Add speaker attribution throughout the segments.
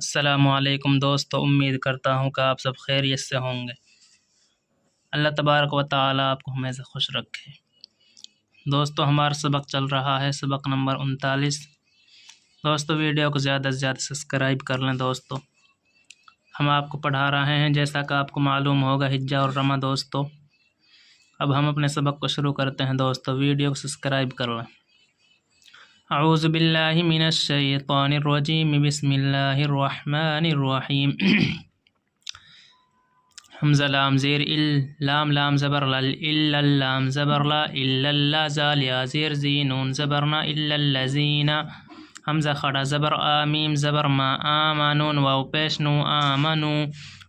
Speaker 1: السلام علیکم دوستو، امید کرتا ہوں کہ آپ سب خیریت سے ہوں گے۔ اللہ تبارک و تعالیٰ آپ کو ہمیشہ خوش رکھے۔ دوستو ہمارا سبق چل رہا ہے، سبق نمبر 39۔ دوستو ویڈیو کو زیادہ سے زیادہ سبسکرائب کر لیں۔ دوستو ہم آپ کو پڑھا رہے ہیں جیسا کہ آپ کو معلوم ہوگا حجہ اور رمہ۔ دوستو اب ہم اپنے سبق کو شروع کرتے ہیں۔ دوستو ویڈیو کو سبسکرائب کر لیں۔ اعوذ باللہ من الشیطان الرجیم، بسم اللہ الرحمن الرحیم۔ حمزہ لام زیر ال، لام لام زبر لل، الا لام زبر لا، الا اللہ زال یا زیر زی، نون زبرنا الا الذین، حمزہ خڑا زبر آ، میم زبر ما، آمنون واو پیش نو، آمنو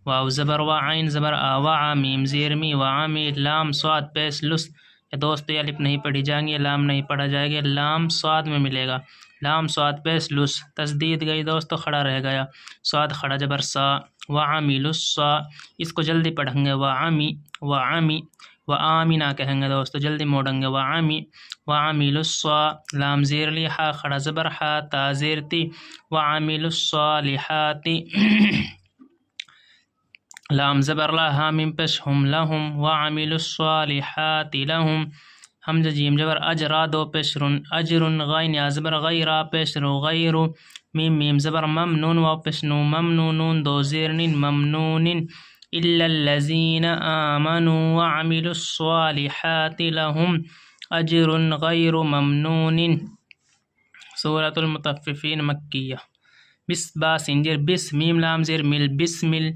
Speaker 1: واو زبر و، عین زبر آ، وع میم زیر می، وعمی لام صاد پیش لس۔ دوستو یہ الف نہیں پڑھی جائیں گی، لام نہیں پڑھا جائے گا، لام صاد میں ملے گا، لام صاد پیش لس، تشدید گئی دوستو، کھڑا رہ گیا، صاد کھڑا جبر سا، وعمیل الصا، اس کو جلدی پڑھیں گے، وعمی وعمی وآمینہ کہیں گے دوستو، جلدی موڑیں گے، وعمی وعمیل الصا، لام زیر لی، ہا کھڑا زبر ہا، تا زیر تی، وعمیل الصالحات، لام زبر لا، ہا میم پیش ہم لہم، وعمیل الصالحات لہم، حمزہ جیم جبر اجرا دو پیش رن، اجرن غین یا زبر غیرا پیش رو، غیر میم میم زبر ممنون واو پیش نو، ممنونون دو زیر نین، ممنون الا الذین آمنوا وعملوا الصالحات لهم اجر غیر ممنون۔ سورۃ المطففین مکیہ۔ بس با سنجر بس، میم لام زیر مل، بسمل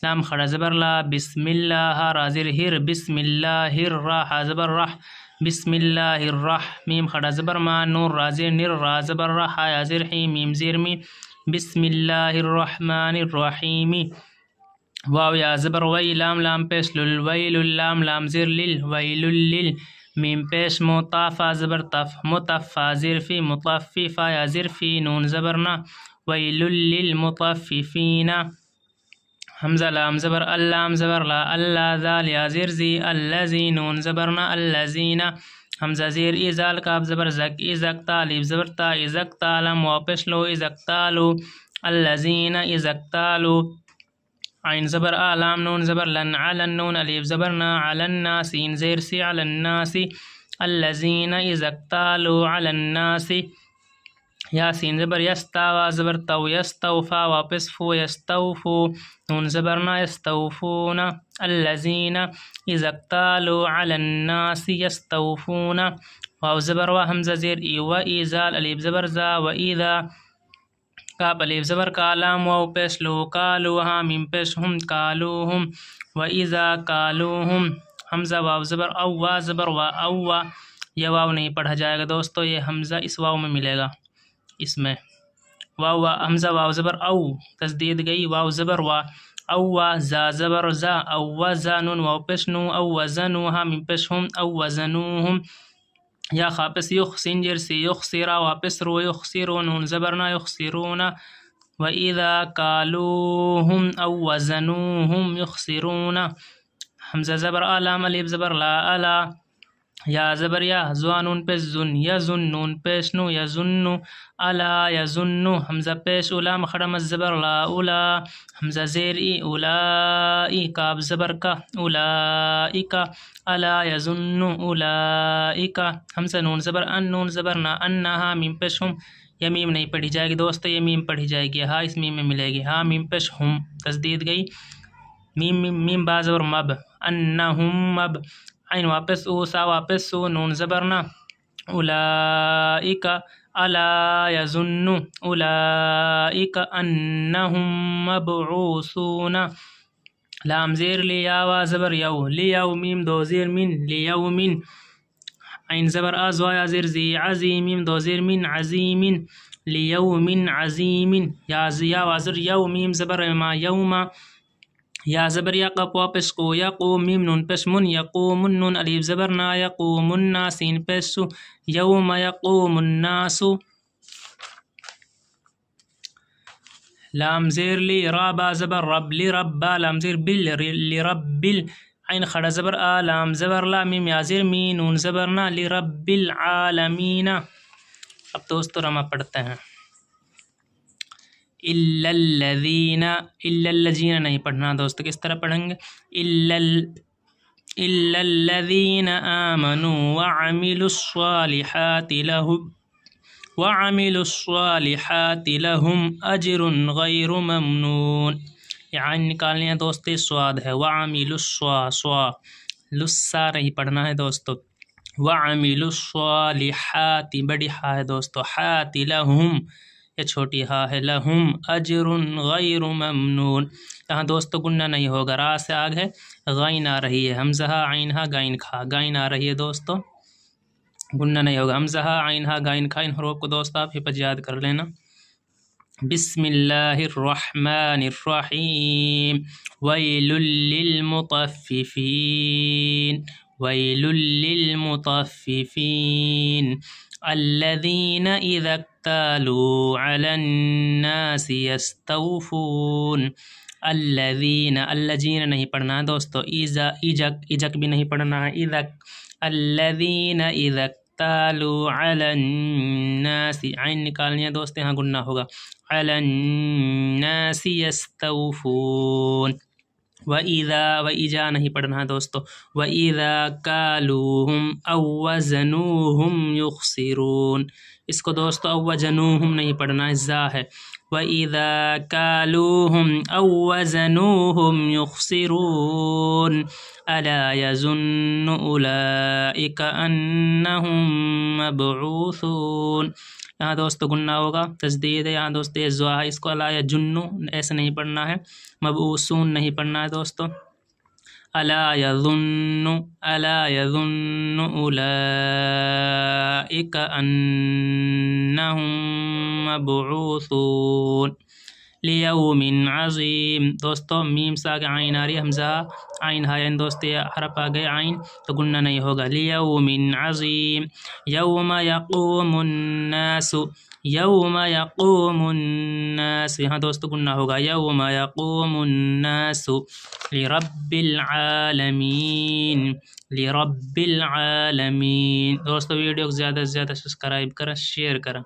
Speaker 1: لام خڑا زبر لا، بسم اللہ را زیر ہر، بسم اللہ الرح زبر رح، بسم اللہ الرح میم خڑا زبر ما، نور را زیر نر، را زبر رح یا زیر حی، میم زیر می، بسم اللہ الرحمن الرحیم، واو یا زبر وی، لام لام پیش لل، ویل لام لام زیر لل، ویل لل میم پیش مطافا زبر تف، مطفا زیر فی، مطففا یا زیر فی، نون زبرنا، ویل للمطففین، حمزہ لام زبر اللام زبر لا، اللہ ذال یا زیر زی، الذی نون زبرنا، الذین، حمزہ زیر ازال کاف زبر زک، ازکتا لیف زبر تا، ازکتا لم واو پیش لو، ازکتالو، الذین ازکتالو، عین زبر آ، لام نون زبر لن، علن نون الیف زبرنا، علنا سین زیر سی، علی الناس، الذین ازکتالو علی الناس، یاسین زبر یستا وا زبر تو، یستوفا واپس فو، یستوفو نون زبرنا، یستوفون، الذین اذا اکتالوا علی الناس یستوفون، واو زبر و، حمزہ زیر ای، و ایزال الیف زبر زا، و ایذا کاف الیف زبر کا، لام واو پیش لو، کالو ہا میم پیش ہم، کالوہم، و ایذا کالوہم، حمزہ واو زبر او، وا زبر و، او وا، یہ واو نہیں پڑھا جائے گا دوستو، یہ حمزہ اس واو میں ملے گا، اس میں واو حمزہ واو زبر او، تشدید گئی، واو زبر وا، او وا، زا زبر زا، او وزا نون واو پیش نو، او وزنو ہا میم پیش ہم، او وزنوہم، یا خاپس یخ سنجر سی، یخسرا واپس رو، یخسرو نون زبرنا، یخسرون، و اذا کالوہم او وزنوہم یخسرون، حمزہ زبر آ، لام الیف زبر لا، الا یا زبر یا، زوانون پیش زن، یزن نون پیش نو، یزنو، الا یزنو، حمزہ پیش اولام خڑم زبر لا، اولا حمزہ زیر ای، اولائی کاف زبر کا، اولائکا، الا یزنو اولائکا، حمزہ نون زبر ان، نون زبر نا، انہا میم پیش ہم، یہ میم نہیں پڑھی جائے گی دوستو، یہ میم پڑھی جائے گی، ہا اس میم میں ملے گی، ہا میم پیش ہم، تشدید گئی، میم میم میم با زبر مب، انہم مب، عین واپس او، سا واپس سو، نون زبرنا، اولئک، الا یظن اولئک انہم مبعوثون، لام زیر لی، یا وا زبر یو، لیو میم دو زیر من، لیومن، عین زبر از، وا یا زیر زی، عظیم میم دو زیر من، عظیمن، لیومن عظیمن، یا وا زر یو، میم زبر ما، یوما، یا زبر یا قف واپس کو، یقوم میم نون پیش من، یقوم نون الیف زبر نا، یقوم الناس سین پیش سو، یوم یقوم الناس، لام زیر لی، را با زبر رب، لی ربا لام زیر بل، لی رب، عین خڑا زبر آ، لام زبر لا، میم یا زیر می، نون زبر نا، لی رب العالمین۔ اب دوستو رمہ پڑھتے ہیں۔ الا الذین نہیں پڑھنا دوستو، کس طرح پڑھیں گے؟ الا الذین آمنوا وعملوا الصالحات لهم اجر غیر ممنون. یہاں نکالنے ہیں دوستو، سواد ہے، وعملوا سوا لسا نہیں پڑھنا ہے دوستو. وعملوا الصالحات بڑی ہا ہے دوستو، حات لهم یہ چھوٹی ہا ہے، لهم اجر غیر ممنون. یہاں دوستو گنہ نہیں ہوگا، را سے آگ ہے، غین آ رہی ہے، حمزہ عین ہا غین کھا، غین آ رہی ہے دوستو، گنہ نہیں ہوگا. حمزہ عین ہا غین کھا، ان حروف کو دوستو آپ حفظ یاد کر لینا. بسم اللہ الرحمن الرحیم. ویل للمطففین، ویل للمطففین الذین اذا اکتالوا علی الناس یستوفون. الذین الذین نہیں پڑھنا ہے دوستو، ایجک بھی نہیں پڑھنا ہے، اذا الذین اذا اکتالوا علی الناس عین نکالنی ہے دوستو، یہاں گنہ ہوگا، علی الناس یستوفون. وَإِذَا وَإِجَا نہیں پڑھنا ہے دوستو، وَإِذَا كَالُوهُمْ أَوْ وَزَنُوهُمْ يُخْسِرُونَ. اس کو دوستو أَوْ وَزَنُوهُمْ نہیں پڑھنا ہے، زا ہے. وَإِذَا كَالُوهُمْ أَوْ وَزَنُوهُمْ يُخْسِرُونَ. أَلَا يَظُنُّ أُولَئِكَ أَنَّهُمْ مَبْعُوثُونَ. یہاں دوستو گنہ ہوگا، تجدید ہے، یہاں دوستو یہ زوا ہے، اس کو الا یجنو ایسے نہیں پڑھنا ہے، مبعوثون نہیں پڑھنا ہے دوستو. الا یظن اولئک انہم مبعوثون لیوم عظیم. دوستو میم سے آگے عین آ رہی ہے، حمزہ عین ہے، یعنی دوستو یہ حرف آ گئے عین تو گنہ نہیں ہوگا. لیوم عظیم. یوم یقوم الناس، یوم یقوم الناس یہاں دوستو گنہ ہوگا، یوم یقوم الناس لرب العالمین، لرب العالمین. دوستو ویڈیو کو زیادہ سے زیادہ سبسکرائب کریں، شیئر کریں.